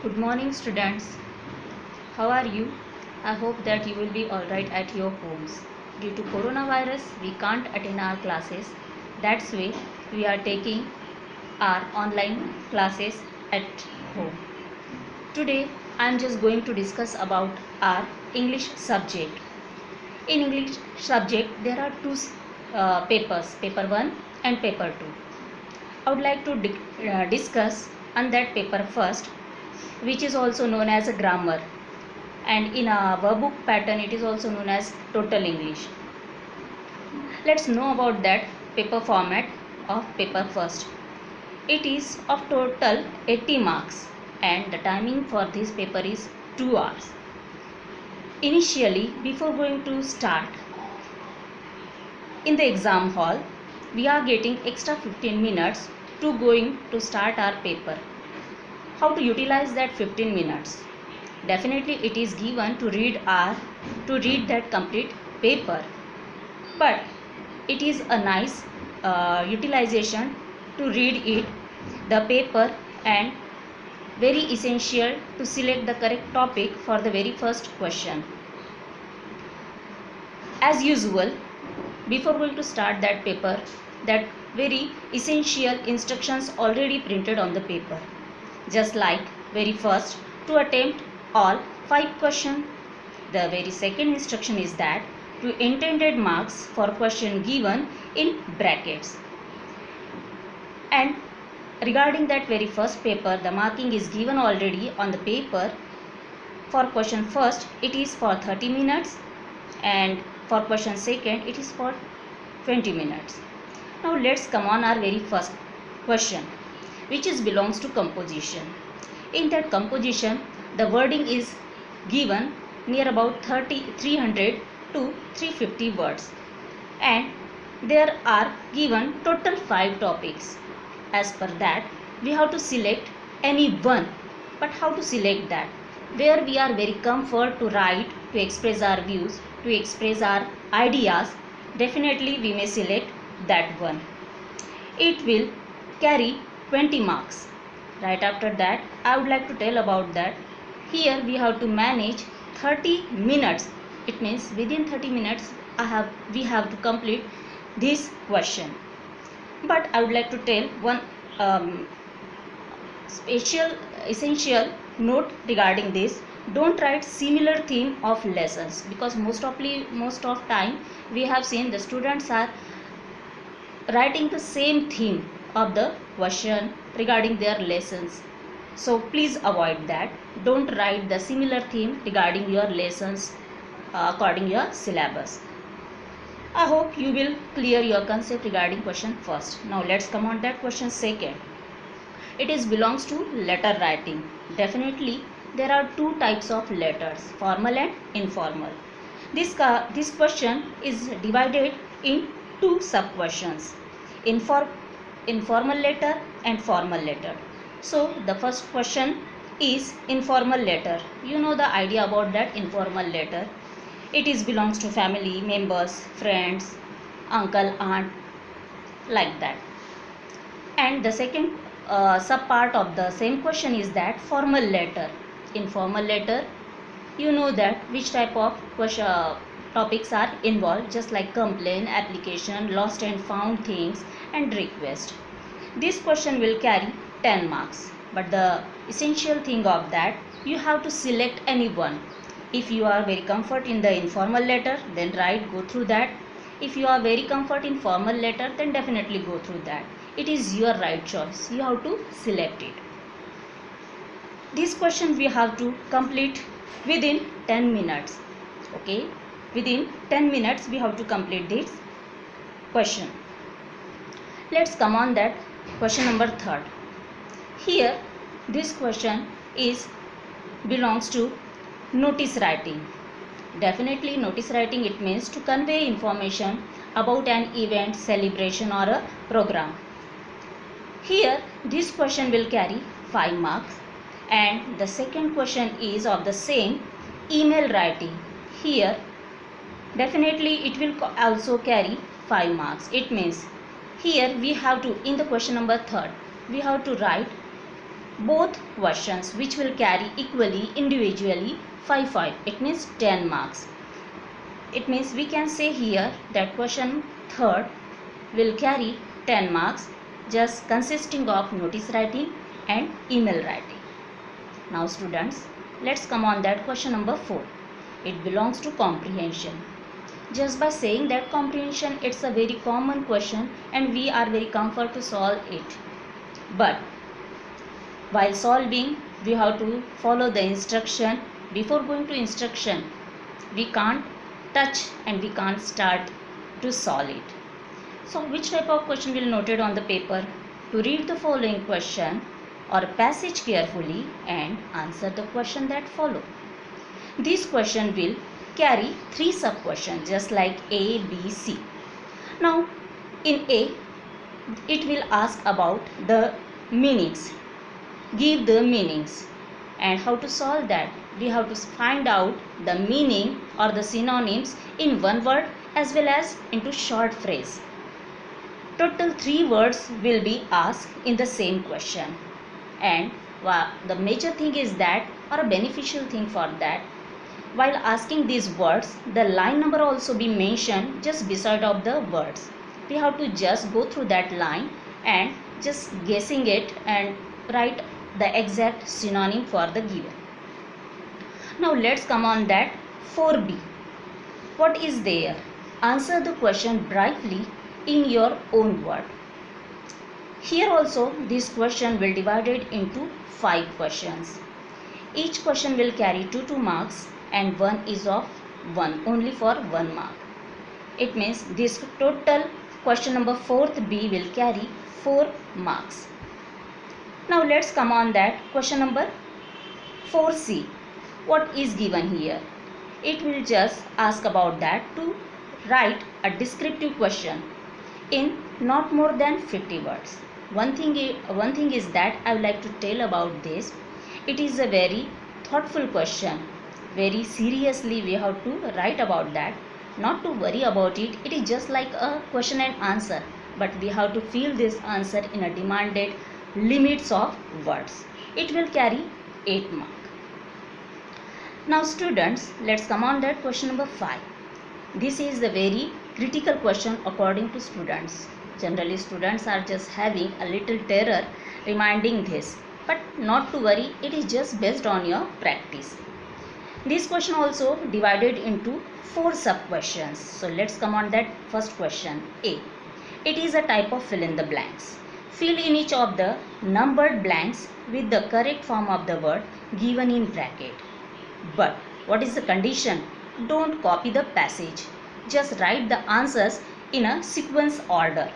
Good morning, students. How are you? I hope that you will be alright at your homes. Due to coronavirus, we can't attend our classes. That's why we are taking our online classes at home. Today, I am just going to discuss about our English subject. In English subject, there are two papers, paper 1 and paper 2. I would like to discuss on that paper first, which is also known as a grammar, and in a workbook pattern it is also known as total English. Let's know about that paper format of paper first. It is of total 80 marks and the timing for this paper is 2 hours. Initially, before going to start in the exam hall, we are getting extra 15 minutes to going to start our paper. How to utilize that 15 minutes? Definitely it is given to read that complete paper, but it is a nice utilization to read the paper, and very essential to select the correct topic for the very first question. As usual, before going to start that paper, that very essential instructions already printed on the paper. Just like very first, to attempt all 5 questions, the very second instruction is that to intended marks for question given in brackets. And regarding that very first paper, the marking is given already on the paper. For question first, it is for 30 minutes, and for question second, it is for 20 minutes. Now let's come on our very first question, which belongs to composition. In that composition, the wording is given near about 300 to 350 words, and there are given total 5 topics. As per that, we have to select any one. But how to select that? Where we are very comfort to write, to express our views, to express our ideas, definitely we may select that one. It will carry 20 marks. Right after that, I would like to tell about that. Here we have to manage 30 minutes. It means within 30 minutes we have to complete this question. But I would like to tell one essential note regarding this. Don't write similar theme of lessons, because most of time we have seen the students are writing the same theme of the question regarding their lessons. So please avoid that. Don't write the similar theme regarding your lessons according your syllabus. I hope you will clear your concept regarding question first. Now let's come on that question second. It belongs to letter writing. Definitely there are 2 types of letters, formal and informal. This question is divided in 2 sub questions, informal letter and formal letter. So the first question is informal letter. You know the idea about that informal letter. It belongs to family members, friends, uncle, aunt, like that. And the second sub part of the same question is that formal letter. Informal letter, you know that which type of topics are involved, just like complaint, application, lost and found things, and request. This question will carry 10 marks, but the essential thing of that, you have to select any one. If you are very comfort in the informal letter, then go through that. If you are very comfort in formal letter, then definitely go through that. It is your right choice. You have to select it. This question we have to complete within 10 minutes. Okay, within 10 minutes we have to complete this question. Let's come on that question number 3rd. Here this question belongs to notice writing. Definitely notice writing, it means to convey information about an event, celebration, or a program. Here this question will carry 5 marks, and the second question is of the same, email writing. Here definitely it will also carry 5 marks. It means here we have to, in the question number 3rd, we have to write both questions which will carry equally individually 5. It means 10 marks. It means we can say here that question third will carry 10 marks, just consisting of notice writing and email writing. Now students, let's come on that question number 4. It belongs to comprehension. Just by saying that comprehension, it's a very common question and we are very comfort to solve it. But while solving, we have to follow the instruction. Before going to instruction, we can't touch and we can't start to solve it. So which type of question will noted on the paper? To read the following question or passage carefully and answer the question that follow. This question will carry 3 sub questions just like A, B, C. Now in A, it will ask about the meanings. Give the meanings, and how to solve that? We have to find out the meaning or the synonyms in one word as well as into short phrase. Total 3 words will be asked in the same question, and the major thing is that, or a beneficial thing for that, while asking these words, the line number also be mentioned just beside of the words. We have to just go through that line and just guessing it and write the exact synonym for the given. Now let's come on that 4B. What is there? Answer the question briefly in your own word. Here also this question will divided into 5 questions. Each question will carry 2 marks and one is of 1 only for 1 mark. It means this total question number 4th B will carry 4 marks. Now let's come on that question number 4C. What is given here? It will just ask about that to write a descriptive question in not more than 50 words. One thing is that I would like to tell about this. It is a very thoughtful question. Very seriously we have to write about that. Not to worry about it. It is just like a question and answer. But we have to fill this answer in a demanded limits of words. It will carry 8 marks. Now students, let's come on that question number 5. This is the very critical question according to students. Generally students are just having a little terror reminding this. But not to worry, it is just based on your practice. This question also divided into 4 sub questions. So let's come on that first question. A. It is a type of fill in the blanks. Fill in each of the numbered blanks with the correct form of the word given in bracket. But what is the condition? Don't copy the passage. Just write the answers in a sequence order.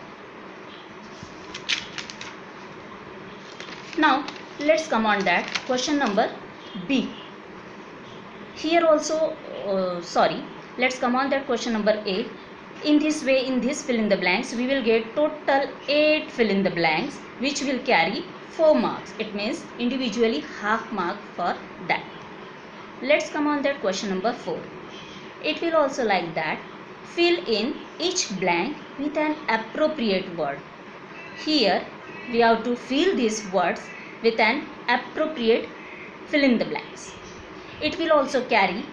Now let's come on that question number B. Here also, let's come on that question number A. In this way, in this fill in the blanks, we will get total 8 fill in the blanks which will carry 4 marks. It means individually half mark for that. Let's come on that question number 4. It will also like that. Fill in each blank with an appropriate word. Here we have to fill these words with an appropriate fill in the blanks. It will also carry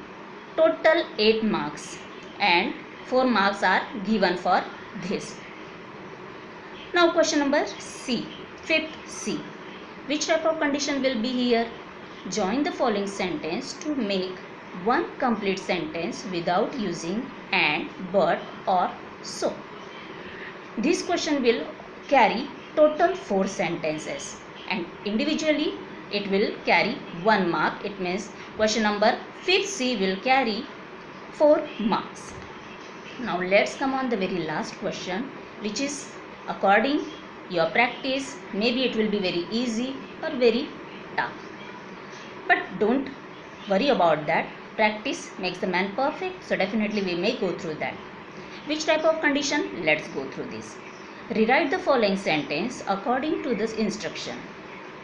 total 8 marks and 4 marks are given for this. Now question number C, 5th C. Which type of condition will be here? Join the following sentence to make one complete sentence without using and, but or so. This question will carry total 4 sentences and individually it will carry 1 mark. It means question number 5th C will carry 4 marks. Now let's come on the very last question, which is according your practice. Maybe it will be very easy or very tough. But don't worry about that. Practice makes the man perfect. So definitely we may go through that. Which type of condition? Let's go through this. Rewrite the following sentence according to this instruction.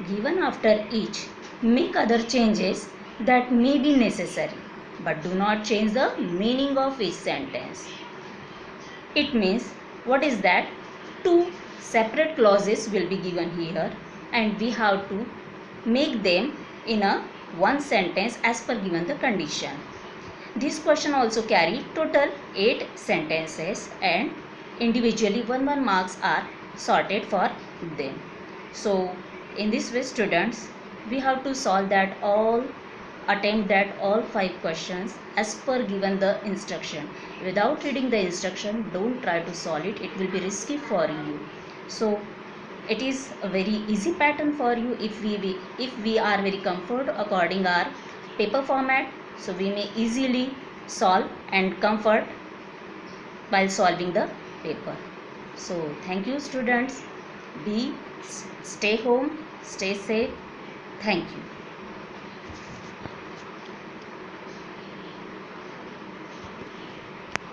Given after each, make other changes that may be necessary, but do not change the meaning of each sentence. It means, what is that? 2 separate clauses will be given here and we have to make them in a one sentence as per given the condition. This question also carry total 8 sentences and individually 1 marks are sorted for them. So in this way students, we have to solve that attempt that all 5 questions as per given the instruction. Without reading the instruction, don't try to solve it. It will be risky for you. So it is a very easy pattern for you if we are very comfort according our paper format. So we may easily solve and comfort while solving the paper. So thank you students. Stay home, stay safe. Thank you.